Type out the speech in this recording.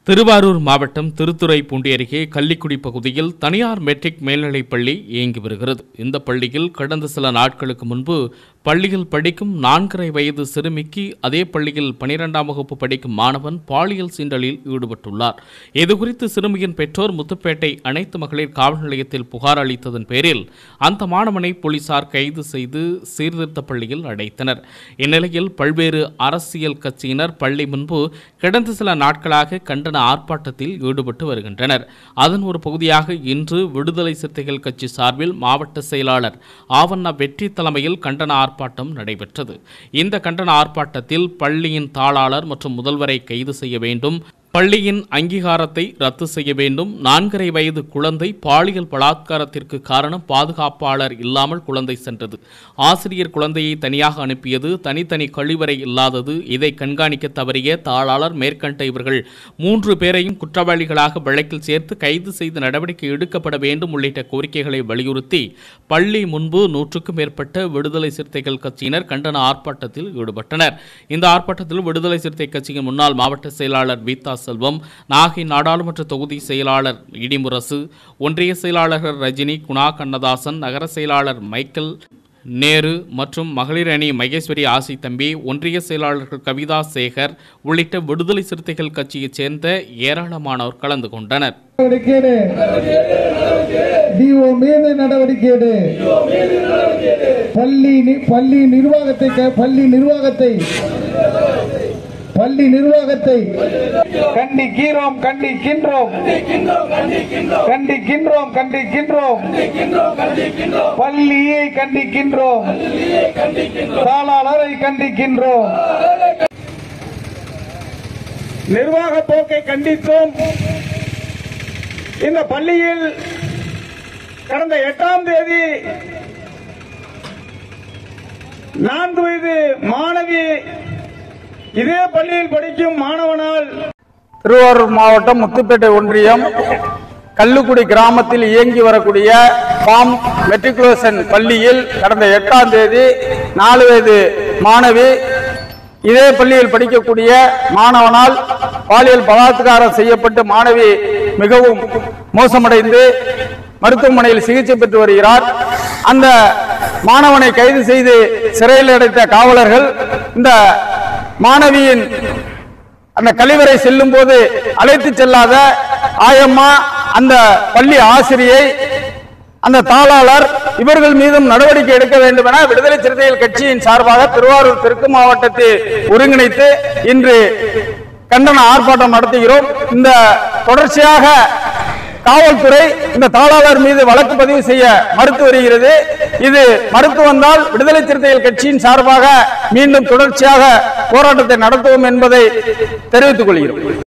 திருவாரூர் மாவட்டம் திருத்துறைப்பூண்டி அருகே கள்ளிக்குடி பகுதியில் தனியார் மெட்ரிக் மேல்நிலைப் பள்ளி இயங்கி வருகிறது. இந்த பள்ளியில் கடந்த சில நாட்களுக்கு முன்பு பள்ளியில் படிக்கும் 4.5 வயது சிறுமிக்கு அதே பள்ளியில் 12ஆம் வகுப்பு படிக்கும் மாணவன் பாலியல் சீண்டலில் ஈடுபட்டுள்ளார். இதுகுறித்து சிறுமியின் பெற்றோர் முத்துப்பேட்டை அனைத்து மகளிர் காவல் நிலையத்தில் புகார் அளித்ததன் பேரில் அந்த மாணவனை போலீசார் கைது செய்து சீர்திருத்த பள்ளியில் அடைத்தனர். இந்நிலையில் பல்வேறு அரசியல் கட்சியினர் பள்ளி முன்பு கடந்த சில நாட்களாக கண்டன ஆர்ப்பாட்டத்தில் ஈடுபட்டு வருகின்றனர். அதன் ஒரு பகுதியாக இன்று விடுதலை சிறுத்தைகள் கட்சி சார்பில் மாவட்ட செயலாளர் ஆவண்ணா வெற்றி தலைமையில் கண்டன ஆர்ப்பாட்டம் நடைபெற்றது. இந்த கண்டன ஆர்ப்பாட்டத்தில் பள்ளியின் தாளாளர் மற்றும் முதல்வரை கைது செய்ய வேண்டும், பள்ளியின் அங்கீகாரத்தை ரத்து செய்ய வேண்டும், 4.5 வயது குழந்தை பாலியல் பலாத்காரத்திற்கு காரணம் பாதுகாப்பாளர் இல்லாமல் குழந்தை சென்றது, ஆசிரியர் குழந்தையை தனியாக அனுப்பியது, தனித்தனி கழிவறை இல்லாதது, இதை கண்காணிக்க தவறிய தாளாளர் மேற்கண்ட இவர்கள் 3 பேரையும் குற்றவாளிகளாக வழக்கில் சேர்த்து கைது செய்து நடவடிக்கை எடுக்கப்பட வேண்டும் உள்ளிட்ட கோரிக்கைகளை வலியுறுத்தி பள்ளி முன்பு 100க்கும் மேற்பட்ட விடுதலை சிறுத்தைகள் கட்சியினர் கண்டன ஆர்ப்பாட்டத்தில் ஈடுபட்டனர். இந்த ஆர்ப்பாட்டத்தில் விடுதலை சிறுத்தை கட்சியின் முன்னாள் மாவட்ட செயலாளர் வீத்தா செல்வம், நாகை நாடாளுமன்ற தொகுதி செயலாளர் இடிமுரசு, ஒன்றிய செயலாளர்கள் ரஜினி, குணா கண்ணதாசன், நகர செயலாளர் மைக்கேல் நேரு மற்றும் மகளிர் அணி மகேஸ்வரி ஆசி தம்பி, ஒன்றிய செயலாளர்கள் கவிதா சேகர் உள்ளிட்ட விடுதலை சிறுத்தைகள் கட்சியைச் சேர்ந்த ஏராளமானோர் கலந்து கொண்டனர். பள்ளி நிர்வாகத்தை கண்டிக்கின்றோம் பள்ளியை கண்டிக்கின்றோம், தாளாளரை கண்டிக்கின்றோம், நிர்வாக போக்கை கண்டித்தும் இந்த பள்ளியில் கடந்த 8ஆம் தேதி 4 வயது மாணவி இதே பள்ளியில் படிக்கும் மாணவனால் திருவாரூர் மாவட்டம் முத்துப்பேட்டை ஒன்றியம் கள்ளுக்குடி கிராமத்தில் இயங்கி வரக்கூடிய ஃபார்ம் மெட்ரிகுலேஷன் பள்ளியில் கடந்த 8ஆம் தேதி 4 வயது மாணவி இதே பள்ளியில் படிக்கக்கூடிய மாணவனால் பாலியல் பலாத்காரம் செய்யப்பட்டு மாணவி மிகவும் மோசமடைந்து மருத்துவமனையில் சிகிச்சை பெற்று வருகிறார். அந்த மாணவனை கைது செய்து சிறையில் அடைத்த காவலர்கள் இந்த மாணவியின் அந்த கழிவறை செல்லும் போது அழைத்து செல்லாத ஆயம்மா, அந்த பள்ளி ஆசிரியை, அந்த தாளாளர் இவர்கள் மீதும் நடவடிக்கை எடுக்க வேண்டும் என விடுதலை சிறுத்தைகள் கட்சியின் சார்பாக திருவாரூர் தெற்கு மாவட்டத்தில் ஒருங்கிணைத்து இன்று கண்டன ஆர்ப்பாட்டம் நடத்துகிறோம். இந்த தொடர்ச்சியாக காவல்துறை இந்த தாளாளர் மீது வழக்கு பதிவு செய்ய மறுத்து வருகிறது. இது மறுத்து வந்தால் விடுதலை சிறுத்தைகள் கட்சியின் சார்பாக மீண்டும் தொடர்ச்சியாக போராட்டத்தை நடத்துவோம் என்பதை தெரிவித்துக் கொள்கிறோம்.